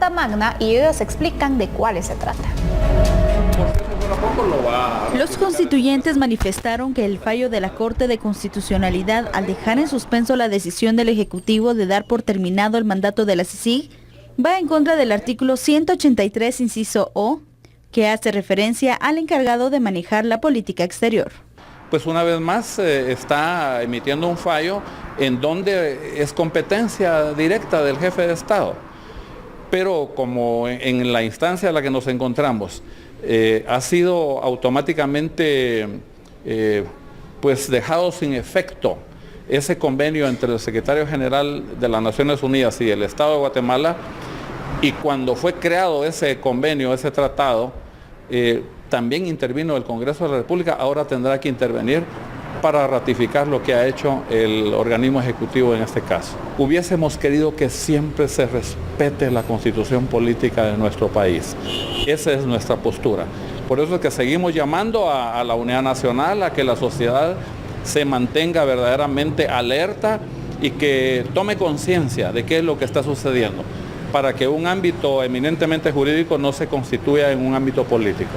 Carta Magna y ellos explican de cuáles se trata. Los constituyentes manifestaron que el fallo de la Corte de Constitucionalidad, al dejar en suspenso la decisión del Ejecutivo de dar por terminado el mandato de la CICIG, va en contra del artículo 183, inciso O, que hace referencia al encargado de manejar la política exterior. Pues una vez más está emitiendo un fallo en donde es competencia directa del jefe de Estado. Pero como en la instancia en la que nos encontramos, ha sido automáticamente pues dejado sin efecto ese convenio entre el secretario general de las Naciones Unidas y el Estado de Guatemala, y cuando fue creado ese convenio, ese tratado, también intervino el Congreso de la República, ahora tendrá que intervenir para ratificar lo que ha hecho el organismo ejecutivo en este caso. Hubiésemos querido que siempre se respete la constitución política de nuestro país. Esa es nuestra postura. Por eso es que seguimos llamando a la unidad nacional, a que la sociedad se mantenga verdaderamente alerta y que tome conciencia de qué es lo que está sucediendo, para que un ámbito eminentemente jurídico no se constituya en un ámbito político.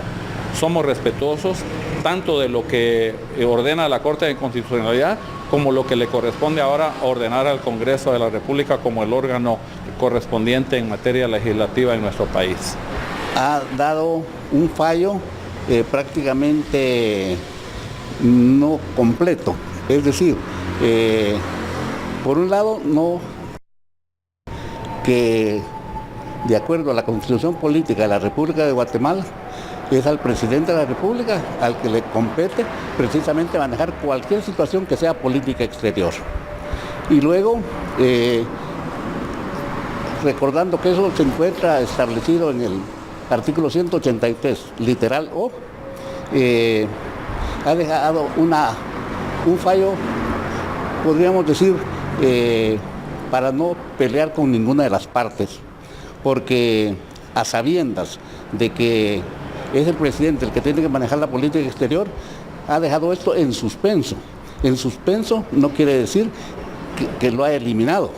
Somos respetuosos tanto de lo que ordena la Corte de Constitucionalidad como lo que le corresponde ahora ordenar al Congreso de la República como el órgano correspondiente en materia legislativa en nuestro país. Ha dado un fallo prácticamente no completo, es decir, por un lado no, que de acuerdo a la Constitución Política de la República de Guatemala, es al presidente de la República al que le compete precisamente manejar cualquier situación que sea política exterior. Y luego, recordando que eso se encuentra establecido en el artículo 183, literal O, ha dejado un fallo, podríamos decir, para no pelear con ninguna de las partes, porque a sabiendas de que es el presidente el que tiene que manejar la política exterior, ha dejado esto en suspenso. En suspenso no quiere decir que lo ha eliminado.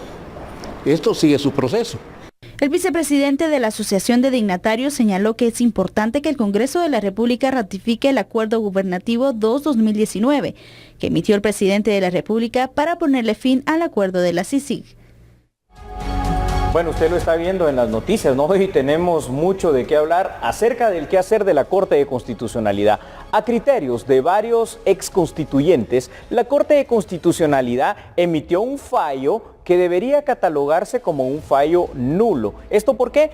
Esto sigue su proceso. El vicepresidente de la Asociación de Dignatarios señaló que es importante que el Congreso de la República ratifique el Acuerdo Gubernativo 2-2019, que emitió el presidente de la República para ponerle fin al acuerdo de la CICIG. Bueno, usted lo está viendo en las noticias, ¿no? Hoy tenemos mucho de qué hablar acerca del quehacer de la Corte de Constitucionalidad. A criterios de varios exconstituyentes, la Corte de Constitucionalidad emitió un fallo que debería catalogarse como un fallo nulo. ¿Esto por qué?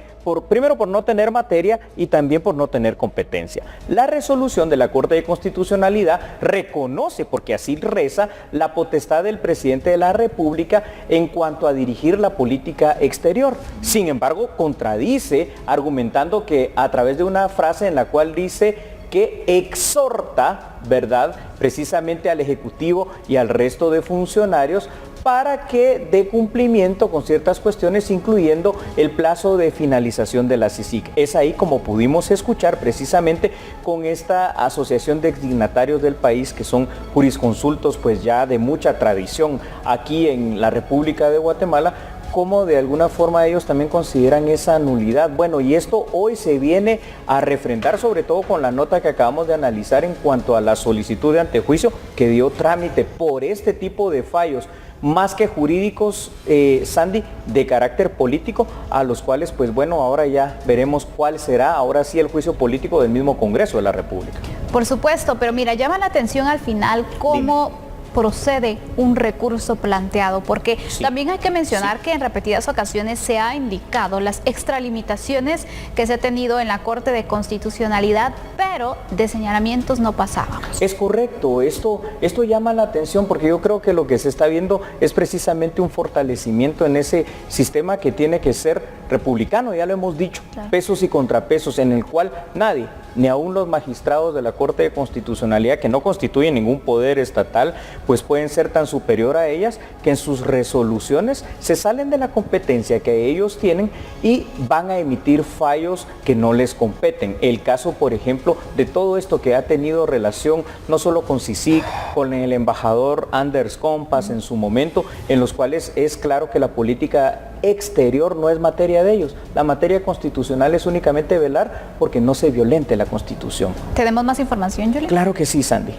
Primero por no tener materia y también por no tener competencia. La resolución de la Corte de Constitucionalidad reconoce, porque así reza, la potestad del presidente de la República en cuanto a dirigir la política exterior. Sin embargo, contradice argumentando que a través de una frase en la cual dice que exhorta, ¿verdad?, precisamente al Ejecutivo y al resto de funcionarios para que dé cumplimiento con ciertas cuestiones, incluyendo el plazo de finalización de la CICIG. Es ahí como pudimos escuchar precisamente con esta asociación de dignatarios del país, que son jurisconsultos pues ya de mucha tradición aquí en la República de Guatemala, cómo de alguna forma ellos también consideran esa nulidad. Bueno, y esto hoy se viene a refrendar, sobre todo con la nota que acabamos de analizar en cuanto a la solicitud de antejuicio que dio trámite por este tipo de fallos, más que jurídicos, Sandy, de carácter político, a los cuales, pues bueno, ahora ya veremos cuál será, ahora sí, el juicio político del mismo Congreso de la República. Por supuesto, pero mira, llama la atención al final cómo procede un recurso planteado, porque también hay que mencionar que en repetidas ocasiones se ha indicado las extralimitaciones que se ha tenido en la Corte de Constitucionalidad, pero de señalamientos no pasaban. Es correcto, esto llama la atención porque yo creo que lo que se está viendo es precisamente un fortalecimiento en ese sistema que tiene que ser republicano, ya lo hemos dicho, claro, pesos y contrapesos, en el cual nadie ni aún los magistrados de la Corte de Constitucionalidad, que no constituyen ningún poder estatal, pues pueden ser tan superior a ellas que en sus resoluciones se salen de la competencia que ellos tienen y van a emitir fallos que no les competen. El caso, por ejemplo, de todo esto que ha tenido relación no solo con CICIG, con el embajador Anders Kompas en su momento, en los cuales es claro que la política exterior no es materia de ellos. La materia constitucional es únicamente velar porque no se violente la Constitución. ¿Tenemos más información, Julia? Claro que sí, Sandy.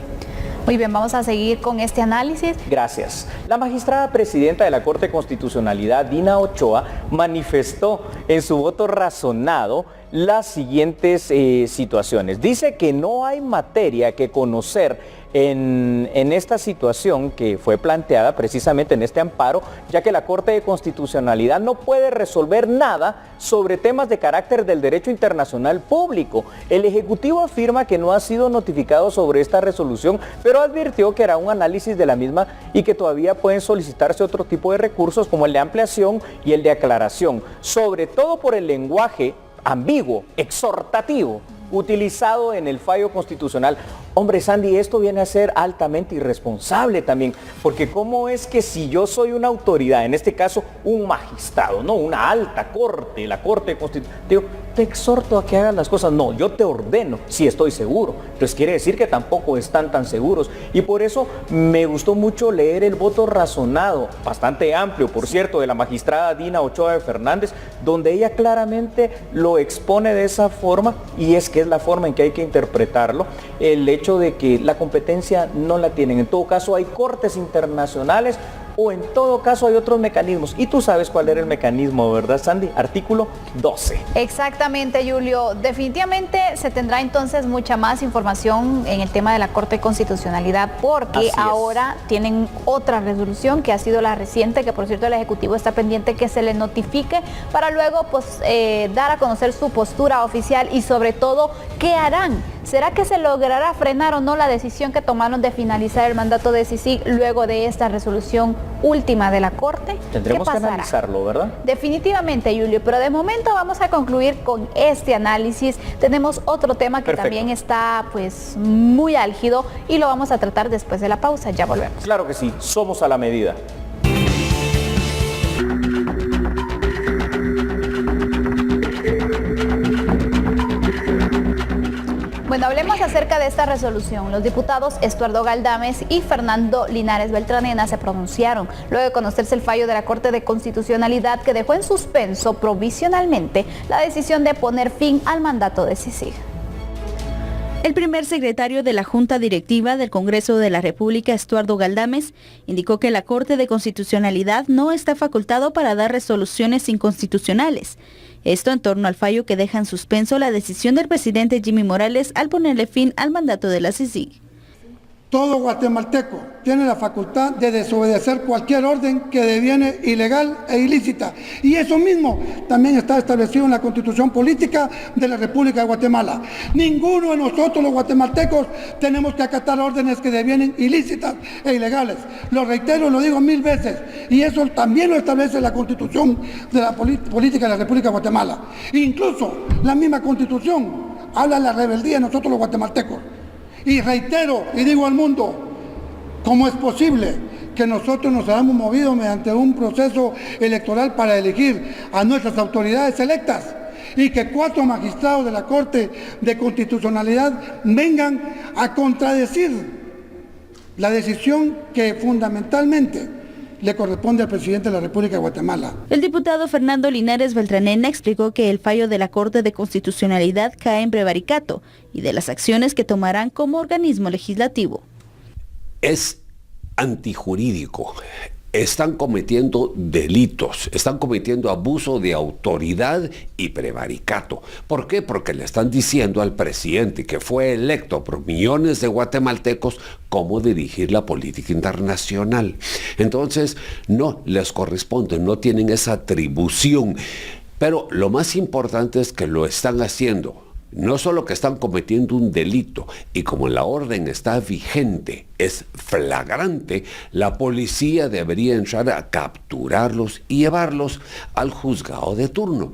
Muy bien, vamos a seguir con este análisis. Gracias. La magistrada presidenta de la Corte de Constitucionalidad, Dina Ochoa, manifestó en su voto razonado las siguientes situaciones. Dice que no hay materia que conocer en esta situación que fue planteada precisamente en este amparo, ya que la Corte de Constitucionalidad no puede resolver nada sobre temas de carácter del derecho internacional público. El Ejecutivo afirma que no ha sido notificado sobre esta resolución, pero advirtió que hará un análisis de la misma y que todavía pueden solicitarse otro tipo de recursos como el de ampliación y el de aclaración, sobre todo por el lenguaje ambiguo, exhortativo, utilizado en el fallo constitucional. Hombre, Sandy, esto viene a ser altamente irresponsable también, porque ¿cómo es que si yo soy una autoridad, en este caso un magistrado, no una alta corte, la Corte Constitucional, te exhorto a que hagas las cosas? No, yo te ordeno, si estoy seguro. Entonces quiere decir que tampoco están tan seguros, y por eso me gustó mucho leer el voto razonado, bastante amplio, por cierto, de la magistrada Dina Ochoa de Fernández, donde ella claramente lo expone de esa forma, y es que es la forma en que hay que interpretarlo, el hecho de que la competencia no la tienen. En todo caso hay cortes internacionales o en todo caso hay otros mecanismos. Y tú sabes cuál era el mecanismo, ¿verdad, Sandy? Artículo 12. Exactamente, Julio. Definitivamente se tendrá entonces mucha más información en el tema de la Corte de Constitucionalidad, porque ahora tienen otra resolución que ha sido la reciente, que por cierto el Ejecutivo está pendiente que se le notifique para luego pues dar a conocer su postura oficial y sobre todo qué harán. ¿Será que se logrará frenar o no la decisión que tomaron de finalizar el mandato de CICIG luego de esta resolución última de la Corte? Tendremos que analizarlo, ¿verdad? Definitivamente, Julio, pero de momento vamos a concluir con este análisis. Tenemos otro tema que también está pues muy álgido y lo vamos a tratar después de la pausa. Ya volvemos. Claro que sí, somos a la medida. Bueno, hablemos acerca de esta resolución. Los diputados Estuardo Galdames y Fernando Linares Beltranena se pronunciaron luego de conocerse el fallo de la Corte de Constitucionalidad que dejó en suspenso provisionalmente la decisión de poner fin al mandato de CICIG. El primer secretario de la Junta Directiva del Congreso de la República, Estuardo Galdames, indicó que la Corte de Constitucionalidad no está facultado para dar resoluciones inconstitucionales. Esto en torno al fallo que deja en suspenso la decisión del presidente Jimmy Morales al ponerle fin al mandato de la CICIG. Todo guatemalteco tiene la facultad de desobedecer cualquier orden que deviene ilegal e ilícita. Y eso mismo también está establecido en la Constitución Política de la República de Guatemala. Ninguno de nosotros los guatemaltecos tenemos que acatar órdenes que devienen ilícitas e ilegales. Lo reitero, lo digo 1000 veces. Y eso también lo establece la Constitución de la Política de la República de Guatemala. Incluso la misma Constitución habla de la rebeldía de nosotros los guatemaltecos. Y reitero y digo al mundo, ¿cómo es posible que nosotros nos hayamos movido mediante un proceso electoral para elegir a nuestras autoridades electas y que 4 magistrados de la Corte de Constitucionalidad vengan a contradecir la decisión que fundamentalmente le corresponde al presidente de la República de Guatemala? El diputado Fernando Linares Beltranena explicó que el fallo de la Corte de Constitucionalidad cae en prevaricato y de las acciones que tomarán como organismo legislativo. Es antijurídico. Están cometiendo delitos, están cometiendo abuso de autoridad y prevaricato. ¿Por qué? Porque le están diciendo al presidente que fue electo por millones de guatemaltecos cómo dirigir la política internacional. Entonces, no les corresponde, no tienen esa atribución. Pero lo más importante es que lo están haciendo. No solo que están cometiendo un delito, y como la orden está vigente, es flagrante, la policía debería entrar a capturarlos y llevarlos al juzgado de turno.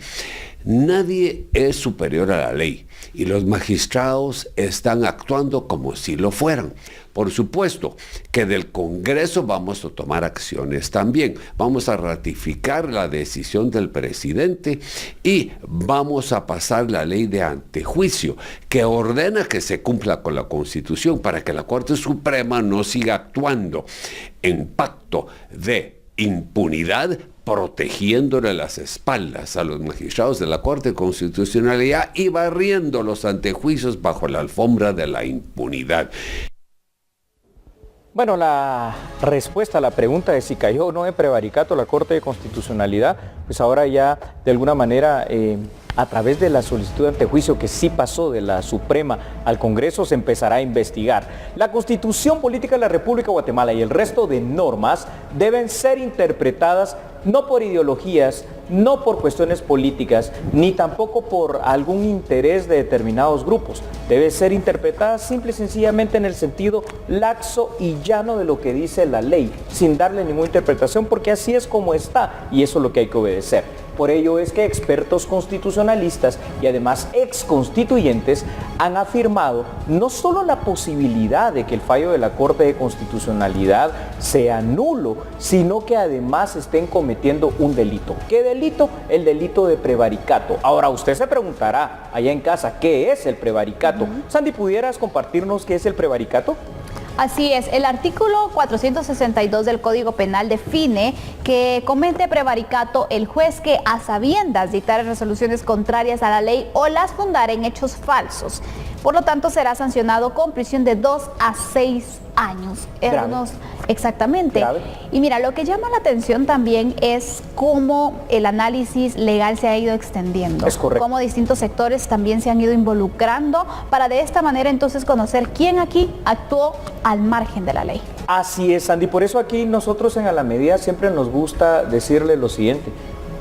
Nadie es superior a la ley y los magistrados están actuando como si lo fueran. Por supuesto que del Congreso vamos a tomar acciones también. Vamos a ratificar la decisión del presidente y vamos a pasar la ley de antejuicio que ordena que se cumpla con la Constitución para que la Corte Suprema no siga actuando en pacto de impunidad, protegiéndole las espaldas a los magistrados de la Corte de Constitucionalidad y barriendo los antejuicios bajo la alfombra de la impunidad. Bueno, la respuesta a la pregunta de si cayó o no en prevaricato la Corte de Constitucionalidad, pues ahora ya de alguna manera a través de la solicitud de antejuicio que sí pasó de la Suprema al Congreso se empezará a investigar. La Constitución Política de la República de Guatemala y el resto de normas deben ser interpretadas no por ideologías, no por cuestiones políticas, ni tampoco por algún interés de determinados grupos. Debe ser interpretada simple y sencillamente en el sentido laxo y llano de lo que dice la ley, sin darle ninguna interpretación, porque así es como está y eso es lo que hay que obedecer. Por ello es que expertos constitucionalistas y además exconstituyentes han afirmado no solo la posibilidad de que el fallo de la Corte de Constitucionalidad sea nulo, sino que además estén cometiendo un delito. ¿Qué delito? El delito de prevaricato. Ahora usted se preguntará allá en casa, ¿qué es el prevaricato? Sandy, ¿pudieras compartirnos qué es el prevaricato? Así es, el artículo 462 del Código Penal define que comete prevaricato el juez que a sabiendas dictare resoluciones contrarias a la ley o las fundare en hechos falsos. Por lo tanto, será sancionado con prisión de 2 a 6 años. Exactamente. Grave. Y mira, lo que llama la atención también es cómo el análisis legal se ha ido extendiendo. Es correcto. Cómo distintos sectores también se han ido involucrando para de esta manera entonces conocer quién aquí actuó al margen de la ley. Así es, Sandy. Por eso aquí nosotros en A la Medida siempre nos gusta decirle lo siguiente.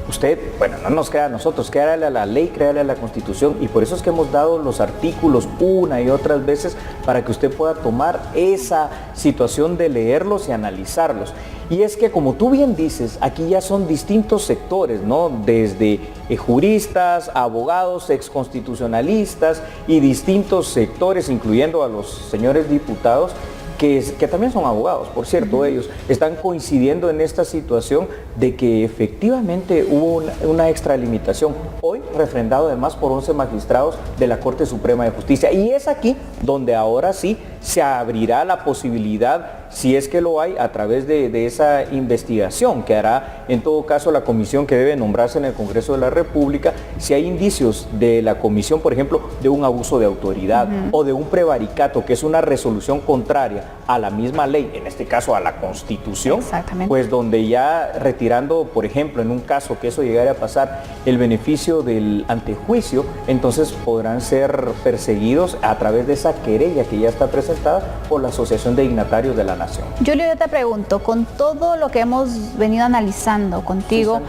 Usted, bueno, no nos crea a nosotros, créale a la ley, créale a la Constitución, y por eso es que hemos dado los artículos una y otras veces para que usted pueda tomar esa situación de leerlos y analizarlos. Y es que, como tú bien dices, aquí ya son distintos sectores, ¿no? Desde juristas, abogados, exconstitucionalistas y distintos sectores, incluyendo a los señores diputados, que también son abogados, por cierto, ellos están coincidiendo en esta situación de que efectivamente hubo una extralimitación, hoy refrendado además por 11 magistrados de la Corte Suprema de Justicia. Y es aquí donde ahora sí se abrirá la posibilidad, si es que lo hay, a través de esa investigación que hará en todo caso la comisión que debe nombrarse en el Congreso de la República, si hay indicios de la comisión, por ejemplo, de un abuso de autoridad o de un prevaricato, que es una resolución contraria a la misma ley, en este caso a la Constitución, pues donde ya retirando, por ejemplo, en un caso que eso llegara a pasar, el beneficio del antejuicio, entonces podrán ser perseguidos a través de esa querella que ya está presentada por la Asociación de Dignatarios de la Nación. Julio, yo te pregunto, con todo lo que hemos venido analizando contigo,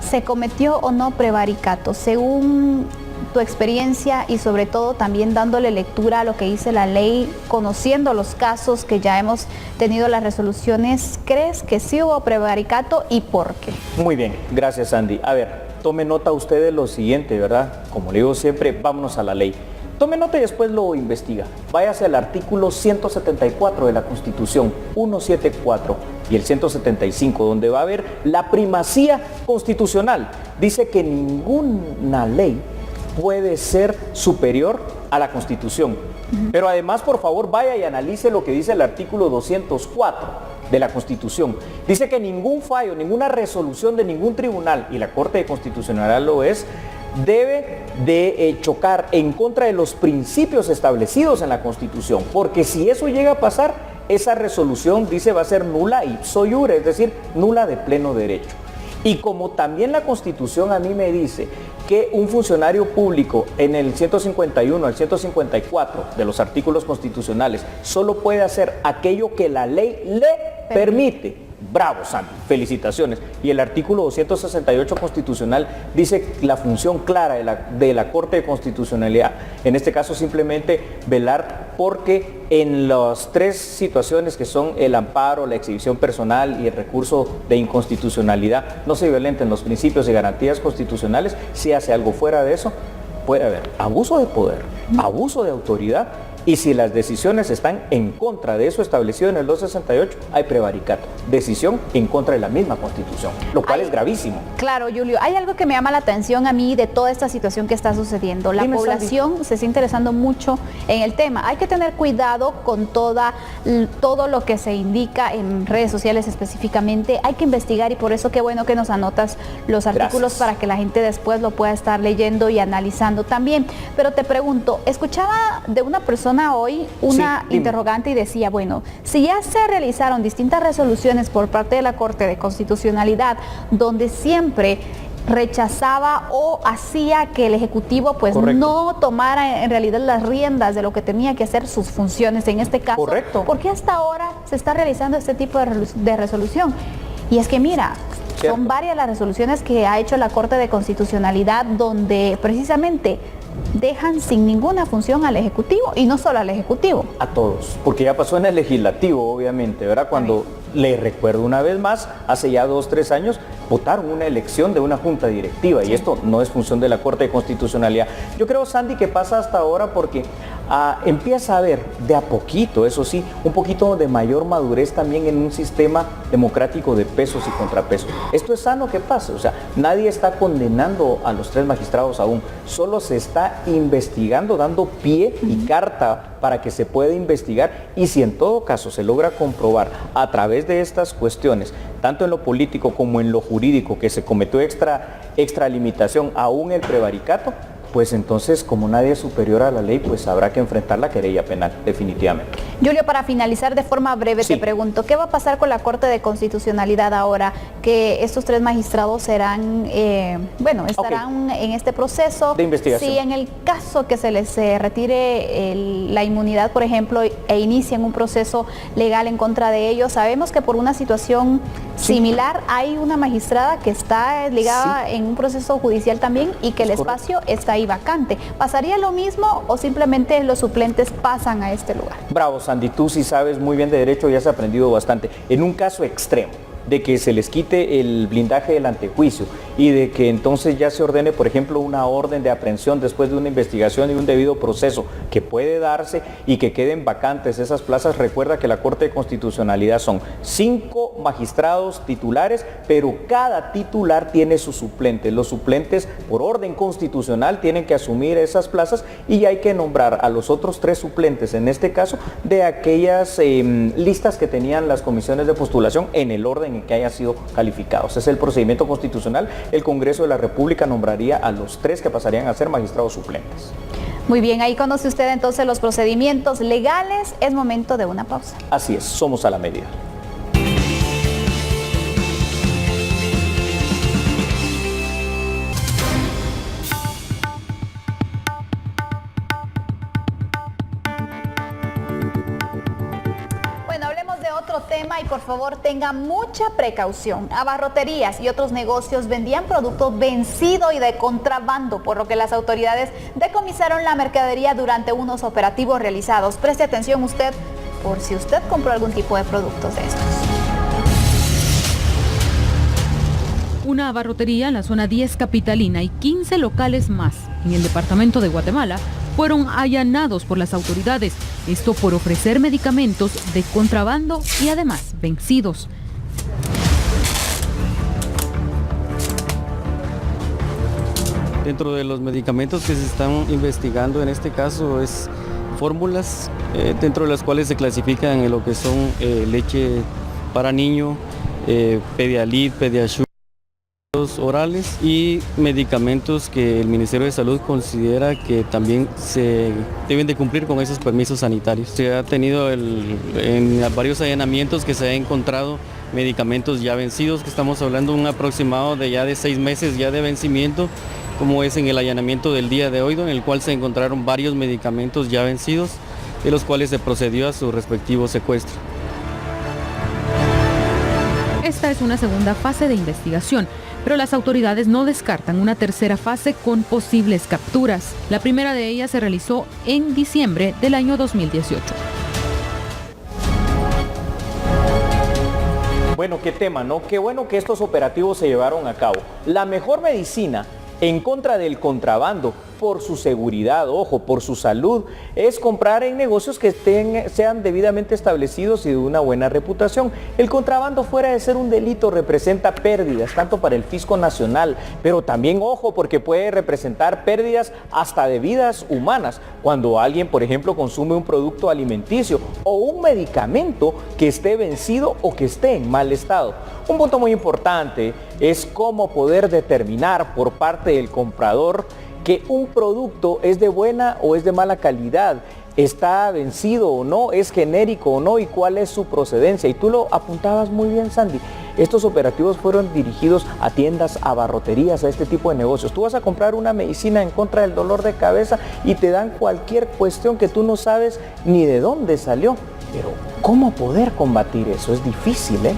sí, ¿se cometió o no prevaricato? Según tu experiencia y sobre todo también dándole lectura a lo que dice la ley, conociendo los casos que ya hemos tenido las resoluciones, ¿crees que sí hubo prevaricato y por qué? Muy bien, gracias, Andy. A ver, tome nota usted de lo siguiente, ¿verdad? Como le digo siempre, vámonos a la ley. Tome nota y después lo investiga. Váyase al artículo 174 de la Constitución, 174 y el 175, donde va a haber la primacía constitucional. Dice que ninguna ley puede ser superior a la Constitución. Pero además, por favor, vaya y analice lo que dice el artículo 204 de la Constitución. Dice que ningún fallo, ninguna resolución de ningún tribunal, y la Corte Constitucional lo es, debe de chocar en contra de los principios establecidos en la Constitución, porque si eso llega a pasar, esa resolución, dice, va a ser nula ipso iure, es decir, nula de pleno derecho. Y como también la Constitución a mí me dice que un funcionario público en el 151 al 154 de los artículos constitucionales solo puede hacer aquello que la ley le permite. Bravo, Sandy, felicitaciones. Y el artículo 268 constitucional dice la función clara de la Corte de Constitucionalidad, en este caso simplemente velar porque en las tres situaciones que son el amparo, la exhibición personal y el recurso de inconstitucionalidad, no se violenten los principios y garantías constitucionales. Si hace algo fuera de eso, puede haber abuso de poder, abuso de autoridad, y si las decisiones están en contra de eso establecido en el 268, hay prevaricato, decisión en contra de la misma Constitución, lo cual es gravísimo. Claro, Julio, hay algo que me llama la atención a mí de toda esta situación que está sucediendo. La población se está interesando mucho en el tema. Hay que tener cuidado con todo lo que se indica en redes sociales específicamente. Hay que investigar, y por eso qué bueno que nos anotas los artículos para que la gente después lo pueda estar leyendo y analizando también. Pero te pregunto, escuchaba de una persona hoy una interrogante y decía, bueno, si ya se realizaron distintas resoluciones por parte de la Corte de Constitucionalidad donde siempre rechazaba o hacía que el Ejecutivo pues no tomara en realidad las riendas de lo que tenía que hacer sus funciones en este caso, ¿por qué hasta ahora se está realizando este tipo de resolución? Y es que mira, son varias las resoluciones que ha hecho la Corte de Constitucionalidad donde precisamente dejan sin ninguna función al Ejecutivo, y no solo al Ejecutivo. A todos, porque ya pasó en el Legislativo, obviamente, ¿verdad? Cuando, le recuerdo una vez más, hace ya 2 o 3 años, votaron una elección de una junta directiva, y esto no es función de la Corte de Constitucionalidad. Yo creo, Sandy, que pasa hasta ahora porque empieza a haber de a poquito, eso sí, un poquito de mayor madurez también en un sistema democrático de pesos y contrapesos. Esto es sano que pase, o sea, nadie está condenando a los 3 magistrados aún, solo se está investigando, dando pie y carta para que se pueda investigar, y si en todo caso se logra comprobar a través de estas cuestiones, tanto en lo político como en lo jurídico, que se cometió extralimitación, aún el prevaricato, pues entonces, como nadie es superior a la ley, pues habrá que enfrentar la querella penal, definitivamente. Julio, para finalizar de forma breve, te pregunto, ¿qué va a pasar con la Corte de Constitucionalidad ahora que estos 3 magistrados serán, estarán en este proceso de investigación? Si en el caso que se les retire la inmunidad, por ejemplo, e inician un proceso legal en contra de ellos, sabemos que por una situación similar hay una magistrada que está ligada en un proceso judicial también, y que el espacio está ahí vacante. ¿Pasaría lo mismo o simplemente los suplentes pasan a este lugar? Bravo, Sandy, tú sí sabes muy bien de derecho y has aprendido bastante. En un caso extremo, de que se les quite el blindaje del antejuicio y de que entonces ya se ordene, por ejemplo, una orden de aprehensión después de una investigación y un debido proceso que puede darse, y que queden vacantes esas plazas. Recuerda que la Corte de Constitucionalidad son 5 magistrados titulares, pero cada titular tiene su suplente. Los suplentes, por orden constitucional, tienen que asumir esas plazas, y hay que nombrar a los otros 3 suplentes, en este caso, de aquellas listas que tenían las comisiones de postulación en el orden en que hayan sido calificados. Es el procedimiento constitucional. El Congreso de la República nombraría a los 3 que pasarían a ser magistrados suplentes. Muy bien, ahí conoce usted entonces los procedimientos legales. Es momento de una pausa. Así es, somos a la medida. Tema, y por favor tenga mucha precaución. Abarroterías y otros negocios vendían producto vencido y de contrabando, por lo que las autoridades decomisaron la mercadería durante unos operativos realizados. Preste atención usted, por si usted compró algún tipo de productos de estos. Una abarrotería en la zona 10 capitalina y 15 locales más en el departamento de Guatemala fueron allanados por las autoridades, esto por ofrecer medicamentos de contrabando y además vencidos. Dentro de los medicamentos que se están investigando en este caso es fórmulas, dentro de las cuales se clasifican en lo que son leche para niño, Pedialit, Pediasure, orales, y medicamentos que el Ministerio de Salud considera que también se deben de cumplir con esos permisos sanitarios. Se ha tenido en varios allanamientos que se ha encontrado medicamentos ya vencidos, que estamos hablando de un aproximado de ya de 6 meses ya de vencimiento, como es en el allanamiento del día de hoy, en el cual se encontraron varios medicamentos ya vencidos, de los cuales se procedió a su respectivo secuestro. Esta es una segunda fase de investigación, pero las autoridades no descartan una tercera fase con posibles capturas. La primera de ellas se realizó en diciembre del año 2018. Bueno, qué tema, ¿no? Qué bueno que estos operativos se llevaron a cabo. La mejor medicina en contra del contrabando, por su seguridad, ojo, por su salud, es comprar en negocios que sean debidamente establecidos y de una buena reputación. El contrabando, fuera de ser un delito, representa pérdidas, tanto para el fisco nacional, pero también, ojo, porque puede representar pérdidas hasta de vidas humanas, cuando alguien, por ejemplo, consume un producto alimenticio o un medicamento que esté vencido o que esté en mal estado. Un punto muy importante es cómo poder determinar por parte del comprador que un producto es de buena o es de mala calidad, está vencido o no, es genérico o no, y cuál es su procedencia. Y tú lo apuntabas muy bien, Sandy. Estos operativos fueron dirigidos a tiendas, a barroterías, a este tipo de negocios. Tú vas a comprar una medicina en contra del dolor de cabeza y te dan cualquier cuestión que tú no sabes ni de dónde salió. Pero ¿cómo poder combatir eso? Es difícil, ¿eh?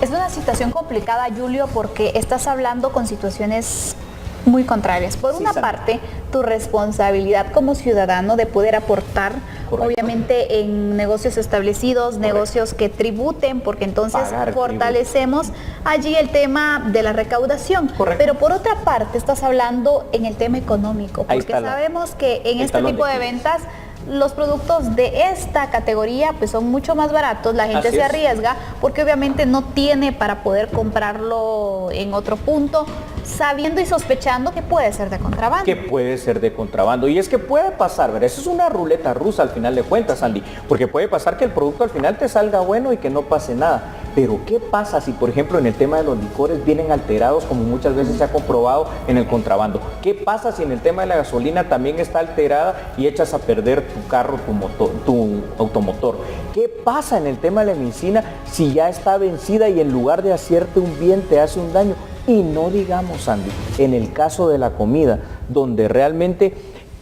Es una situación complicada, Julio, porque estás hablando con situaciones muy contrarias. Por una parte, tu responsabilidad como ciudadano de poder aportar, obviamente, en negocios establecidos, negocios que tributen, porque entonces fortalecemos allí el tema de la recaudación. Pero por otra parte, estás hablando en el tema económico, porque sabemos que en este tipo de ventas los productos de esta categoría pues son mucho más baratos, la gente se arriesga porque obviamente no tiene para poder comprarlo en otro punto, sabiendo y sospechando que puede ser de contrabando. Que puede ser de contrabando. Y es que puede pasar, ¿verdad? Eso es una ruleta rusa al final de cuentas, Andy, porque puede pasar que el producto al final te salga bueno y que no pase nada. Pero ¿qué pasa si, por ejemplo, en el tema de los licores vienen alterados, como muchas veces se ha comprobado en el contrabando? ¿Qué pasa si en el tema de la gasolina también está alterada y echas a perder tu carro, tu motor, tu automotor? ¿Qué pasa en el tema de la medicina si ya está vencida y en lugar de hacerte un bien te hace un daño? Y no digamos, Andy, en el caso de la comida, donde realmente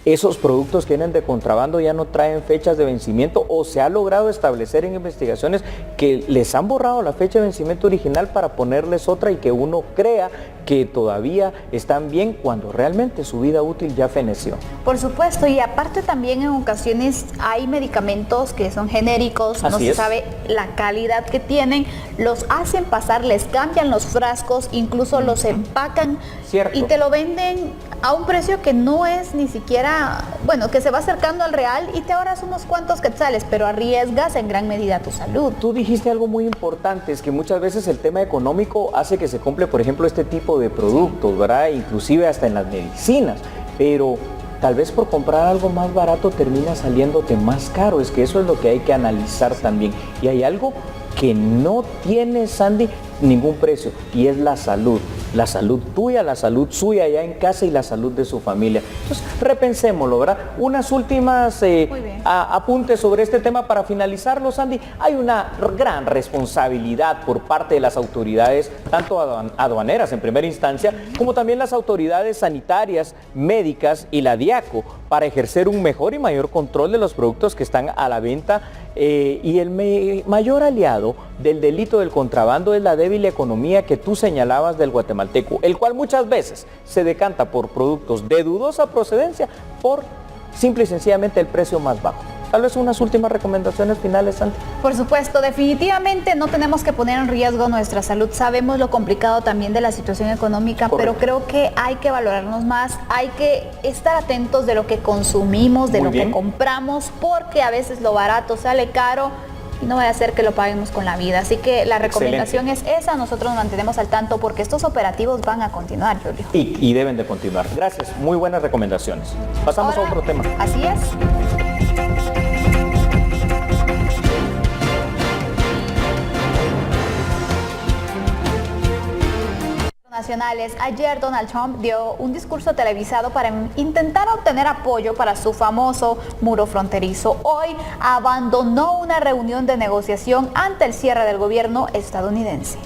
esos productos que vienen de contrabando ya no traen fechas de vencimiento, o se ha logrado establecer en investigaciones que les han borrado la fecha de vencimiento original para ponerles otra y que uno crea que todavía están bien cuando realmente su vida útil ya feneció. Por supuesto, y aparte también en ocasiones hay medicamentos que son genéricos, no se sabe la calidad que tienen, los hacen pasar, les cambian los frascos, incluso los empacan y te lo venden a un precio que no es ni siquiera, bueno, que se va acercando al real y te ahorras unos cuantos quetzales, pero arriesgas en gran medida tu salud. Tú dijiste algo muy importante, es que muchas veces el tema económico hace que se compre, por ejemplo, este tipo de productos, ¿verdad? Inclusive hasta en las medicinas, pero tal vez por comprar algo más barato termina saliéndote más caro. Es que eso es lo que hay que analizar también. Y hay algo que no tiene, Sandy, ningún precio, y es la salud. La salud tuya, la salud suya allá en casa y la salud de su familia. Entonces, repensémoslo, ¿verdad? Unas últimas apuntes sobre este tema para finalizarlo, Sandy. Hay una gran responsabilidad por parte de las autoridades, tanto aduaneras en primera instancia, como también las autoridades sanitarias, médicas y la DIACO, para ejercer un mejor y mayor control de los productos que están a la venta. Y el mayor aliado del delito del contrabando es la débil economía que tú señalabas del guatemalteco, el cual muchas veces se decanta por productos de dudosa procedencia por simple y sencillamente el precio más bajo. Tal vez unas últimas recomendaciones finales, Santi. Por supuesto, definitivamente no tenemos que poner en riesgo nuestra salud. Sabemos lo complicado también de la situación económica, pero creo que hay que valorarnos más, hay que estar atentos de lo que consumimos, de lo que compramos, porque a veces lo barato sale caro y no vaya a ser que lo paguemos con la vida. Así que la recomendación es esa, nosotros nos mantenemos al tanto porque estos operativos van a continuar, Julio. Y deben de continuar. Gracias, muy buenas recomendaciones. Pasamos a otro tema. Así es. Nacionales. Ayer Donald Trump dio un discurso televisado para intentar obtener apoyo para su famoso muro fronterizo. Hoy abandonó una reunión de negociación ante el cierre del gobierno estadounidense.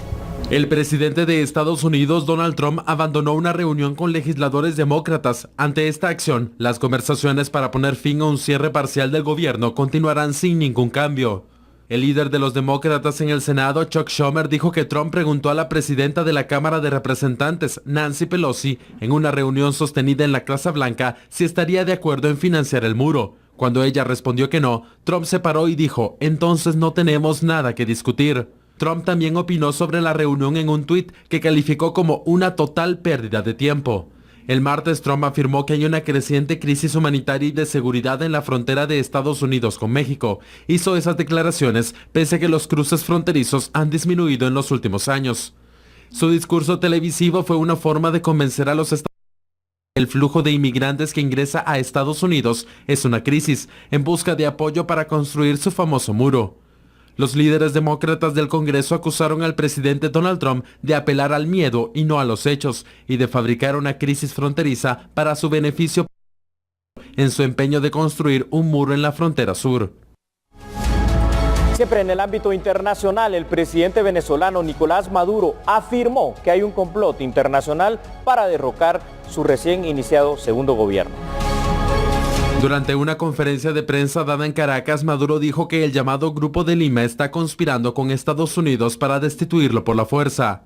El presidente de Estados Unidos, Donald Trump, abandonó una reunión con legisladores demócratas. Ante esta acción, las conversaciones para poner fin a un cierre parcial del gobierno continuarán sin ningún cambio. El líder de los demócratas en el Senado, Chuck Schumer, dijo que Trump preguntó a la presidenta de la Cámara de Representantes, Nancy Pelosi, en una reunión sostenida en la Casa Blanca, si estaría de acuerdo en financiar el muro. Cuando ella respondió que no, Trump se paró y dijo, entonces no tenemos nada que discutir. Trump también opinó sobre la reunión en un tuit que calificó como una total pérdida de tiempo. El martes, Trump afirmó que hay una creciente crisis humanitaria y de seguridad en la frontera de Estados Unidos con México. Hizo esas declaraciones pese a que los cruces fronterizos han disminuido en los últimos años. Su discurso televisivo fue una forma de convencer a los estadounidenses que el flujo de inmigrantes que ingresa a Estados Unidos es una crisis, en busca de apoyo para construir su famoso muro. Los líderes demócratas del Congreso acusaron al presidente Donald Trump de apelar al miedo y no a los hechos, y de fabricar una crisis fronteriza para su beneficio en su empeño de construir un muro en la frontera sur. Siempre en el ámbito internacional, el presidente venezolano Nicolás Maduro afirmó que hay un complot internacional para derrocar su recién iniciado segundo gobierno. Durante una conferencia de prensa dada en Caracas, Maduro dijo que el llamado Grupo de Lima está conspirando con Estados Unidos para destituirlo por la fuerza.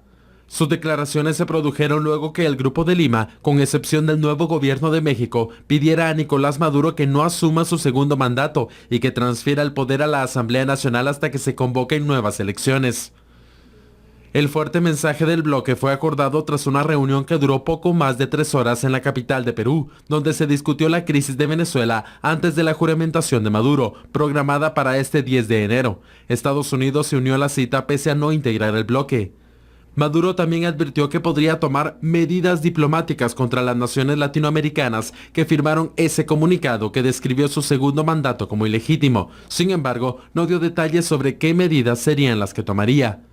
Sus declaraciones se produjeron luego que el Grupo de Lima, con excepción del nuevo gobierno de México, pidiera a Nicolás Maduro que no asuma su segundo mandato y que transfiera el poder a la Asamblea Nacional hasta que se convoquen nuevas elecciones. El fuerte mensaje del bloque fue acordado tras una reunión que duró poco más de 3 horas en la capital de Perú, donde se discutió la crisis de Venezuela antes de la juramentación de Maduro, programada para este 10 de enero. Estados Unidos se unió a la cita pese a no integrar el bloque. Maduro también advirtió que podría tomar medidas diplomáticas contra las naciones latinoamericanas que firmaron ese comunicado que describió su segundo mandato como ilegítimo. Sin embargo, no dio detalles sobre qué medidas serían las que tomaría.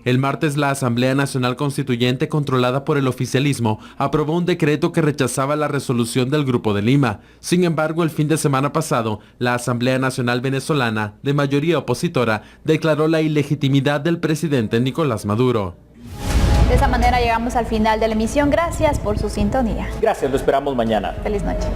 El martes, la Asamblea Nacional Constituyente, controlada por el oficialismo, aprobó un decreto que rechazaba la resolución del Grupo de Lima. Sin embargo, el fin de semana pasado, la Asamblea Nacional Venezolana, de mayoría opositora, declaró la ilegitimidad del presidente Nicolás Maduro. De esa manera llegamos al final de la emisión. Gracias por su sintonía. Gracias, lo esperamos mañana. Feliz noche.